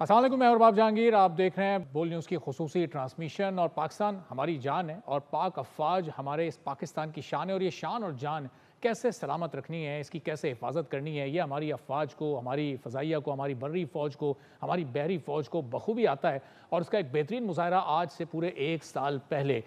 السلام علیکم، میں اورباب جہانگیر، آپ دیکھ رہے ہیں بول نیوز کی خصوصی ٹرانسمیشن۔ اور پاکستان ہماری جان ہے اور پاک افواج ہمارے اس پاکستان کی شان ہے، اور یہ شان اور جان کیسے سلامت رکھنی ہے، اس کی کیسے حفاظت کرنی ہے، یہ ہماری افواج کو، ہماری فضائیہ کو، ہماری بری فوج کو، ہماری بحری فوج کو بخوبی آتا ہے۔ اور اس کا ایک بہترین مظاہرہ آج سے پورے ایک سال پہلے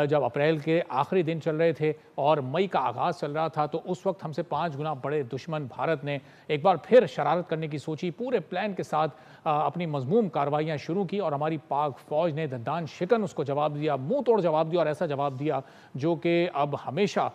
جب اپریل کے آخری دن چل رہے تھے اور مئی کا آغاز چل رہا تھا، تو اس وقت ہم سے 5 گنا بڑے دشمن بھارت نے ایک بار پھر شرارت کرنے کی سوچی، پورے پلان کے ساتھ اپنی مضموم کارروائیاں شروع کی، اور ہماری پاک فوج نے دندان شکن اس کو جواب دیا، منہ توڑ جواب دیا، اور ایسا جواب دیا جو کہ اب ہمیشہ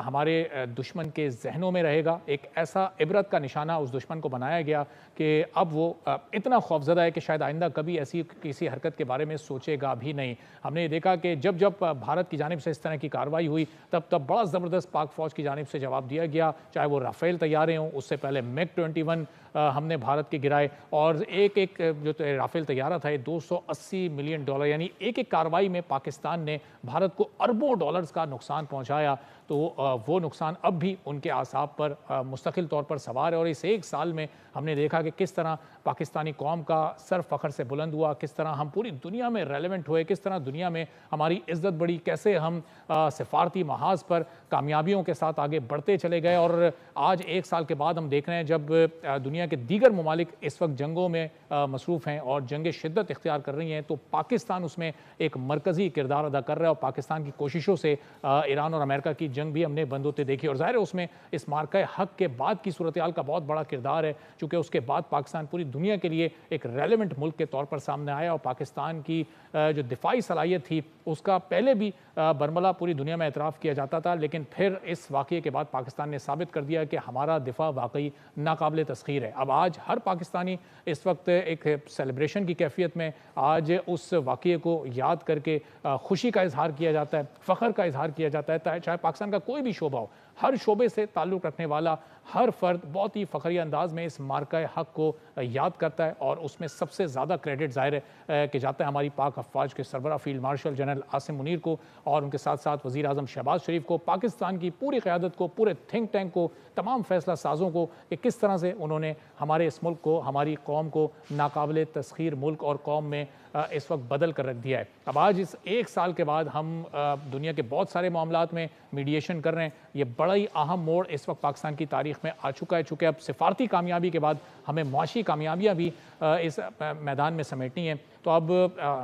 ہمارے دشمن کے ذہنوں میں رہے گا۔ ایک ایسا عبرت کا نشانہ اس دشمن کو بنایا گیا کہ اب وہ اتنا خوفزدہ ہے کہ شاید آئندہ کبھی ایسی کسی حرکت کے بارے میں سوچے گا بھی نہیں۔ ہم نے یہ دیکھا کہ جب جب بھارت کی جانب سے اس طرح کی کارروائی ہوئی، تب بڑا زبردست پاک فوج کی جانب سے جواب دیا گیا، چاہے وہ رافیل طیارے ہوں، اس سے پہلے میگ 21 ہم نے بھارت کے گرائے، اور ایک جو رافیل طیارہ تھا یہ $280 ملین، یعنی ایک کارروائی میں پاکستان نے بھارت کو اربوں ڈالرز کا نقصان پہنچایا۔ تو وہ نقصان اب بھی ان کے اعصاب پر مستقل طور پر سوار ہے، اور اس ایک سال میں ہم نے دیکھا کہ کس طرح پاکستانی قوم کا سر فخر سے بلند ہوا، کس طرح ہم پوری دنیا میں ریلیونٹ ہوئے، کس طرح دنیا میں ہماری عزت بڑھی، کیسے ہم سفارتی محاذ پر کامیابیوں کے ساتھ آگے بڑھتے چلے گئے۔ اور آج ایک سال کے بعد ہم دیکھ رہے ہیں جب دنیا کے دیگر ممالک اس وقت جنگوں میں مصروف ہیں اور جنگ شدت اختیار کر رہی ہیں، تو پاکستان اس میں ایک مرکزی کردار ادا کر رہا ہے، اور پاکستان کی کوششوں سے ایران اور امریکہ کی جنگ بھی ہم نے بند ہوتے دیکھی، اور ظاہر ہے اس میں اس مارکہ حق کے بعد کی صورتحال کا بہت بڑا کردار ہے، چونکہ اس کے بعد پاکستان پوری دنیا کے لیے ایک ریلیونٹ ملک کے طور پر سامنے آیا، اور پاکستان کی جو دفاعی صلاحیت تھی اس کا پہلے بھی برملا پوری دنیا میں اعتراف کیا جاتا تھا، لیکن پھر اس واقعے کے بعد پاکستان نے ثابت کر دیا کہ ہمارا دفاع واقعی ناقابل تسخیر ہے۔ اب آج ہر پاکستانی اس وقت ایک سیلیبریشن کی کیفیت میں آج اس واقعے کو یاد کر کے خوشی کا اظہار کیا جاتا ہے، فخر کا اظہار کیا جاتا ہے، چاہے پاکستان کا کوئی بھی شعبہ ہو، ہر شعبے سے تعلق رکھنے والا ہر فرد بہت ہی فخریہ انداز میں اس مارکہ حق کو یاد کرتا ہے، اور اس میں سب سے زیادہ کریڈٹ ظاہر ہے کہ جاتا ہے ہماری پاک افواج کے سربراہ field marshal general Asim Munir کو، اور ان کے ساتھ ساتھ وزیر اعظم شہباز شریف کو، پاکستان کی پوری قیادت کو، پورے تھنک ٹینک کو، تمام فیصلہ سازوں کو، کہ کس طرح سے انہوں نے ہمارے اس ملک کو، ہماری قوم کو ناقابل تسخیر ملک اور قوم میں اس وقت بدل کر رکھ دیا ہے۔ اب آج اس ایک سال کے بعد ہم دنیا کے بہت سارے معاملات میں میڈیشن کر رہے ہیں، یہ بڑا ہی اہم موڑ اس وقت پاکستان کی تاریخ میں آ چکا ہے، چونکہ اب سفارتی کامیابی کے بعد ہمیں معاشی کامیابیاں بھی اس میدان میں سمیٹنی ہیں۔ تو اب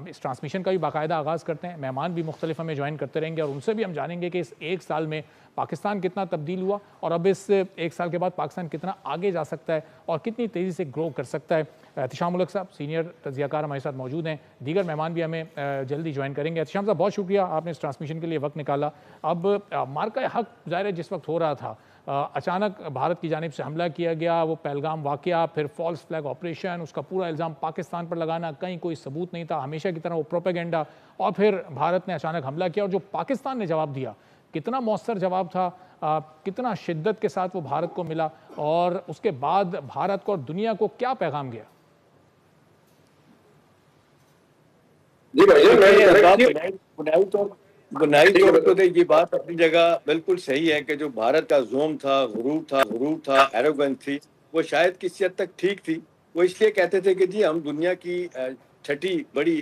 اس ٹرانسمیشن کا بھی باقاعدہ آغاز کرتے ہیں، مہمان بھی مختلف ہمیں جوائن کرتے رہیں گے، اور ان سے بھی ہم جانیں گے کہ اس ایک سال میں پاکستان کتنا تبدیل ہوا، اور اب اس ایک سال کے بعد پاکستان کتنا آگے جا سکتا ہے اور کتنی تیزی سے گرو کر سکتا ہے۔ احتشام ملک صاحب سینئر تجزیہ کار ہمارے ساتھ موجود ہیں، دیگر مہمان بھی ہمیں جلدی جوائن کریں گے۔ احتشام صاحب بہت شکریہ، آپ نے اس ٹرانسمیشن کے لیے وقت نکالا۔ اب مارکہ حق ظاہر ہے جس وقت ہو رہا تھا، اچانک بھارت کی جانب سے حملہ کیا گیا، وہ پہلگام واقعہ، پھر فالس فلیگ آپریشن، اس کا پورا الزام پاکستان پر لگانا، کہیں کوئی ثبوت نہیں تھا، ہمیشہ کی طرح وہ پروپیگنڈا، اور پھر بھارت نے اچانک حملہ کیا، اور جو پاکستان نے جواب دیا کتنا مؤثر جواب تھا، کتنا شدت کے ساتھ وہ بھارت کو ملا، اور اس کے بعد بھارت کو اور دنیا کو کیا پیغام گیا؟ جی بنیادی طور پہ یہ بات اپنی جگہ بالکل صحیح ہے کہ جو بھارت کا زوم تھا، غرور تھا، ایروگنس تھی، وہ شاید کسی حد تک ٹھیک تھی۔ وہ اس لیے کہتے تھے کہ جی ہم دنیا کی چھٹی بڑی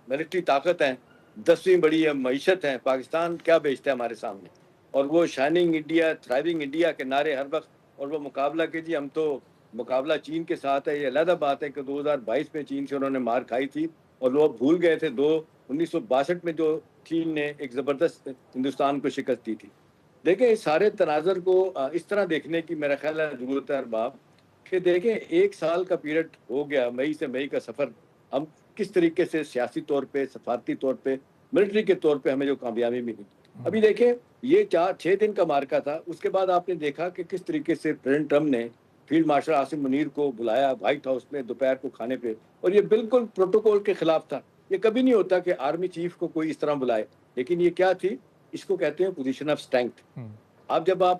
ملٹری طاقت ہیں، 10ویں بڑی معیشت ہیں، پاکستان کیا بیچتا ہے ہمارے سامنے، اور وہ شائننگ انڈیا، تھرائیونگ انڈیا کے نعرے ہر وقت، اور وہ مقابلہ کہ جی ہم تو مقابلہ چین کے ساتھ ہے۔ یہ علیحدہ بات ہے کہ 2022 میں چین سے انہوں نے مار کھائی تھی، اور لوگ بھول گئے تھے 1962 میں جو چین نے ایک زبردست ہندوستان کو شکست دی تھی۔ دیکھیں اس سارے تناظر کو اس طرح دیکھنے کی میرا خیال ہے ضرورت ہے ارباب، کہ دیکھیں ایک سال کا پیریڈ ہو گیا، مئی سے مئی کا سفر، ہم کس طریقے سے سیاسی طور پہ، سفارتی طور پہ، ملٹری کے طور پہ ہمیں جو کامیابی ملی۔ ابھی دیکھیں یہ 4-6 دن کا مارکا تھا، اس کے بعد آپ نے دیکھا کہ کس طریقے سے پریزیڈنٹ ٹرمپ نے فیلڈ مارشل عاصم منیر کو بلایا وائٹ ہاؤس میں دوپہر کو کھانے پہ، اور یہ بالکل پروٹوکول کے خلاف تھا۔ یہ کبھی نہیں ہوتا کہ آرمی چیف کو کوئی اس طرح بلائے، لیکن یہ کیا تھی، اس کو کہتے ہیں پوزیشن آف اسٹرینتھ۔ آپ جب آپ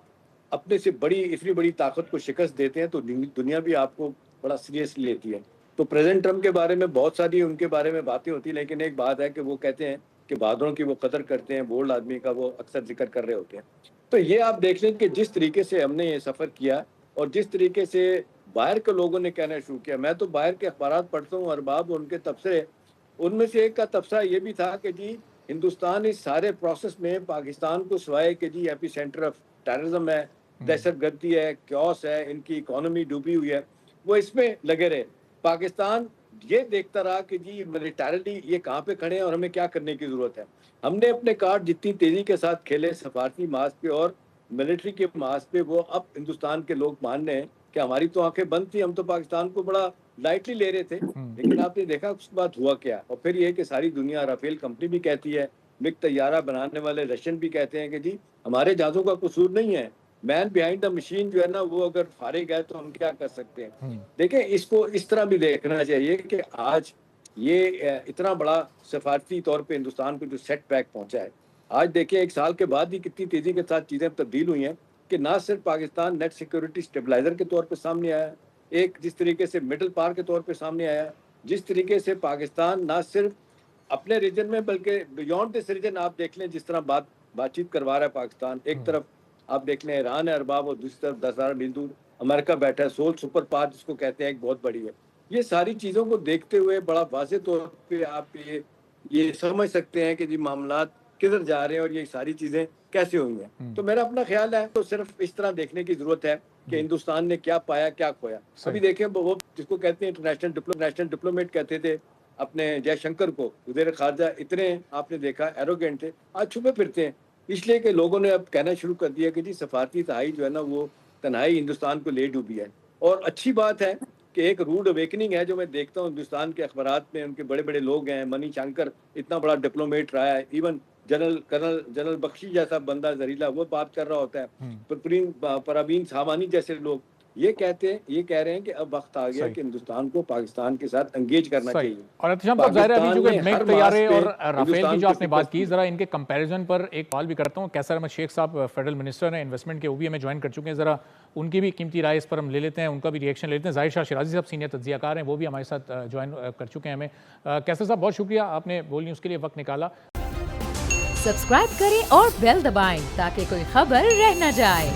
اپنے سے اتنی بڑی طاقت کو شکست دیتے ہیں تو دنیا بھی آپ کو بڑا سیریسلی لیتی ہے۔ تو پریزیڈنٹ ٹرمپ کے بارے میں بہت ساری ان کے بارے میں باتیں ہوتی ہیں، لیکن ایک بات ہے کہ وہ کہتے ہیں کہ بہادروں کی وہ قدر کرتے ہیں، بولڈ آدمی کا وہ اکثر ذکر کر رہے ہوتے ہیں۔ تو یہ آپ دیکھ لیں کہ جس طریقے سے ہم نے یہ سفر کیا، اور جس طریقے سے باہر کے لوگوں نے کہنا شروع کیا. میں تو باہر کے اخبارات پڑھتا ہوں ارباب ان کے تبصرے, ان میں سے ایک کا تبصرہ یہ بھی تھا کہ جی ہندوستان اس سارے پروسیس میں پاکستان کو سوائے کہ جی ایپی سینٹر آف ٹیررزم ہے, دہشت گردی ہے, کیوس ہے, ان کی اکانومی ڈوبی ہوئی ہے, وہ اس میں لگے رہے. پاکستان یہ دیکھتا رہا کہ جی ملیٹریلی یہ کہاں پہ کھڑے ہیں اور ہمیں کیا کرنے کی ضرورت ہے. ہم نے اپنے کارڈ جتنی تیزی کے ساتھ کھیلے سفارتی محاذ پہ اور ملٹری کے محاذ پہ, وہ اب ہندوستان کے لوگ مان رہے ہیں کہ ہماری تو آنکھیں بند تھی, ہم تو پاکستان کو بڑا لائٹلی لے رہے تھے. لیکن آپ نے دیکھا اس کے بعد ہوا کیا, اور پھر یہ کہ ساری دنیا, رافیل کمپنی بھی کہتی ہے, مگ طیارہ بنانے والے رشین بھی کہتے ہیں کہ جی ہمارے جہازوں کا قصور نہیں ہے, مین بیہائنڈ دا مشین جو ہے نا وہ اگر فارغ ہے تو ہم کیا کر سکتے ہیں. دیکھیں اس کو اس طرح بھی دیکھنا چاہیے کہ آج یہ اتنا بڑا سفارتی طور پہ ہندوستان کو جو سیٹ بیک پہنچا ہے, آج دیکھیں 1 سال کے بعد ہی کتنی تیزی کے ساتھ چیزیں تبدیل ہوئی ہیں کہ نہ صرف پاکستان نیٹ سیکورٹی سٹیبلائزر کے طور پہ سامنے آیا, ایک جس طریقے سے مڈل پار کے طور پہ سامنے آیا, جس طریقے سے پاکستان نہ صرف اپنے ریجن میں بلکہ بیونڈ دس ریجن آپ دیکھ لیں جس طرح بات چیت کروا رہا ہے پاکستان. ایک طرف آپ دیکھ لیں ایران ہے ارباب, اور دوسری طرف 10,000 میل دور امریکہ بیٹھا ہے, سول سپر پاور جس کو کہتے ہیں, ایک بہت بڑی ہے. یہ ساری چیزوں کو دیکھتے ہوئے بڑا واضح طور پہ آپ یہ سمجھ سکتے ہیں کہ جی معاملات کدھر جا رہے ہیں اور یہ ساری چیزیں کیسے ہوئی ہیں. تو میرا اپنا خیال ہے تو صرف اس طرح دیکھنے کی ضرورت ہے کہ ہندوستان نے کیا پایا کیا کھویا. ابھی دیکھیں وہ جس کو کہتے ہیں انٹرنیشنل ڈپلومیٹ کہتے تھے اپنے جے شنکر کو, وزیر خارجہ, اتنے آپ نے دیکھا ایروگینٹ تھے, آج چھپے پھرتے ہیں, اس لیے کہ لوگوں نے اب کہنا شروع کر دیا کہ جی سفارتی تہائی جو ہے نا وہ تنہائی ہندوستان کو لے ڈوبی ہے. اور اچھی بات ہے کہ ایک روڈ اویکننگ ہے جو میں دیکھتا ہوں ہندوستان کے اخبارات میں, ان کے بڑے بڑے لوگ ہیں, منی شنکر اتنا بڑا ڈپلومیٹ رہا ہے, ایون جنرل بخشی جیسا بندہ زریلا وہ بات کر رہا ہوتا ہے, پرابین سامانی جیسے لوگ یہ کہہ رہے ہیں کہ اب وقت آ گیا کہ ہندوستان کو پاکستان کے ساتھ انگیج کرنا چاہیے. اور احتشام صاحب ظاہر ہے ابھی چونکہ میگ طیارے اور رافیل کی جو آپ نے بات کی, ذرا ان کے کمپیریزن پر ایک سوال بھی کرتا ہوں. کیسر احمد شیخ صاحب فیڈرل منسٹر ہیں, انویسٹمنٹ کے OBA میں جوائن کر چکے ہیں, ذرا ان کی بھی قیمتی رائے اس پر ہم لے لیتے ہیں, ان کا بھی ریئیکشن لے لیتے ہیں. ظاہر شاہ شیرازی صاحب سینئر تجزیہ کار ہیں, وہ بھی ہمارے ساتھ جوائن کر چکے ہیں ہمیں. کیسر صاحب بہت شکریہ, آپ نے بول نیوز کے لیے وقت نکالا. سبسکرائب کریں اور بیل دبائیں تاکہ کوئی خبر رہ نہ جائے.